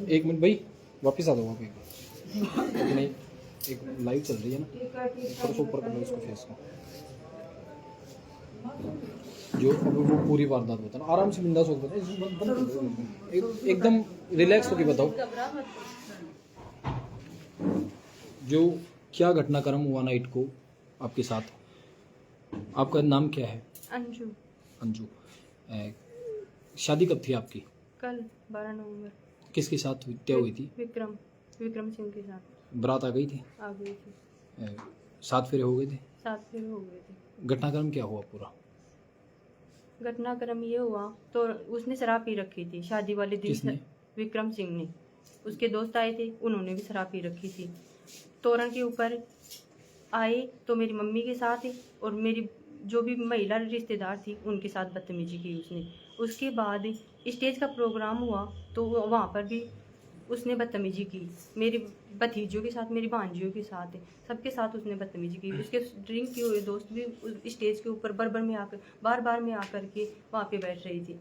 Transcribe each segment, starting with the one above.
एक मिनट भाई, वापस आ दो वहाँ पे। नहीं, एक लाइव चल रही है ना, ऊपर से ऊपर करना उसको फेस को। जो अब वो पूरी वारदात बताना, आराम से बिंदास होकर बताओ, एकदम रिलैक्स होकर बताओ। जो क्या घटनाक्रम हुआ नाइट को आपके साथ? आपका नाम क्या है? अंजू। अंजू। शादी कब थी आपकी? कल 12 नवंबर। किसके साथ क्या हुई थी? विक्रम सिंह के साथ। बारात आ गई थी? आ गई थी। 7 फेरे हो गए थे? 7 फेरे हो गए थे। घटनाक्रम क्या हुआ पूरा? घटनाक्रम ये हुआ तो उसने शराब पी रखी थी शादी वाले दिन। किसने? विक्रम सिंह ने। उसके दोस्त आए थे, उन्होंने भी शराब पी रखी थी। तोरण के ऊपर आए तो मेरी मम्मी के साथ और मेरी जो भी महिला रिश्तेदार थी उनके साथ बदतमीजी की उसने। उसके बाद स्टेज का प्रोग्राम हुआ तो वहाँ पर भी उसने बदतमीजी की। मेरी भतीजों के साथ, मेरी भांजियों के साथ, सबके साथ उसने बदतमीजी की। उसके ड्रिंक किए हुए दोस्त भी उस स्टेज के ऊपर बार बार में आकर के वहाँ पे बैठ रही थी।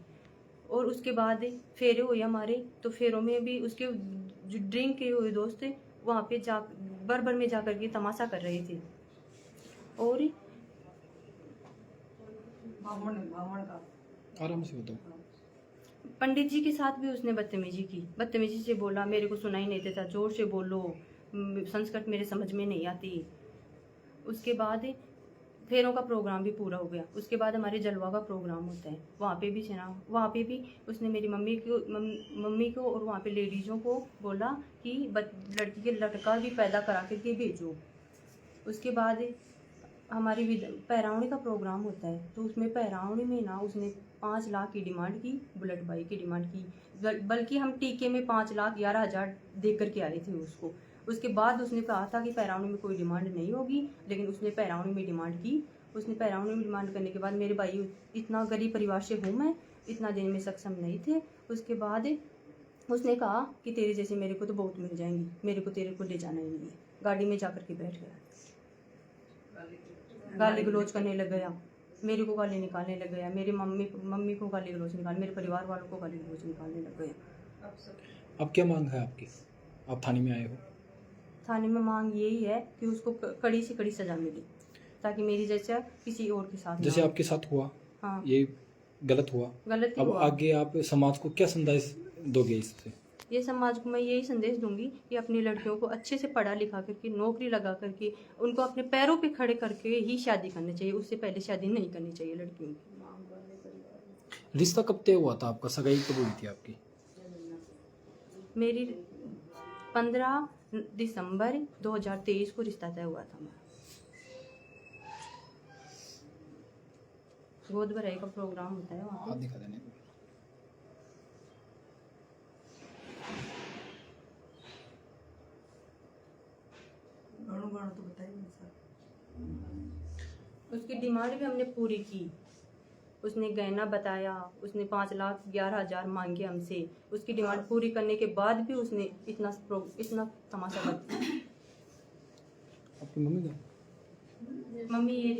और उसके बाद फेरे हुए हमारे, तो फेरों में भी उसके जो ड्रिंक किए हुए दोस्त थे वहाँ पे बार में जाकर के तमाशा कर रहे थे। और आराम से बताओ। पंडित जी के साथ भी उसने बदतमीजी की। बदतमीजी से बोला, मेरे को सुनाई नहीं देता, जोर से बोलो, संस्कृत मेरे समझ में नहीं आती। उसके बाद फेरों का प्रोग्राम भी पूरा हो गया। उसके बाद हमारे जलवा का प्रोग्राम होता है, वहाँ पे भी उसने मेरी मम्मी को और वहाँ पे लेडीज़ों को बोला कि लड़की के लड़का भी पैदा करा करके भेजो। उसके बाद हमारी पैरावणी का प्रोग्राम होता है, तो उसमें पैरावणी में ना उसने 5 लाख की डिमांड की, बुलेट बाइक की डिमांड की। बल्कि हम टीके में 5,11,000 दे करके आए थे उसको। उसके बाद उसने कहा था कि पैरावणी में कोई डिमांड नहीं होगी, लेकिन उसने पैरावणी में डिमांड की। उसने पैरावणी में डिमांड करने के बाद मेरे भाई, इतना गरीब परिवार से हूँ मैं, इतना देने में सक्षम नहीं थे। उसके बाद उसने कहा कि तेरे जैसे मेरे को तो बहुत मिल जाएंगी, मेरे को तेरे को ले जाना ही नहीं है। गाड़ी में जा कर के बैठ गया, गाली गलौज करने लग गया, मेरे को गाली निकालने लग गया, मेरी मम्मी को गाली गलौज निकाल, मेरे परिवार वालों को गाली गलौज निकालने लग गया। अब क्या मांग है आपकी? आप थाने में आए हो? थाने में मांग यही है कि उसको कड़ी से कड़ी सजा मिले, ताकि मेरी जैसा किसी और के साथ जैसे आपके साथ हुआ। हाँ, ये गलत हुआ। अब हुआ। आगे आप समाज को क्या संदेश दोगे इससे? ये समाज को मैं यही संदेश दूंगी कि अपनी लड़कियों को अच्छे से पढ़ा लिखा करके, नौकरी लगा करके, उनको अपने पैरों पे खड़े करके ही शादी करनी चाहिए। उससे पहले शादी नहीं करनी चाहिए लड़कियों की। रिश्ता कब तय हुआ था आपका? सगाई कब हुई थी आपकी? मेरी 15 दिसंबर 2023 को रिश्ता तय हुआ था हमारा। गोद भराई का प्रोग्राम होता है वहाँ। दिखा देने। तो बताइए उसकी डिमांड भी हमने पूरी की। उसने गहना बताया, उसने 5,11,000 मांगे हमसे। उसकी डिमांड पूरी करने के बाद भी उसने इतना तमाशा कर दिया। आपकी मम्मी का? मम्मी ये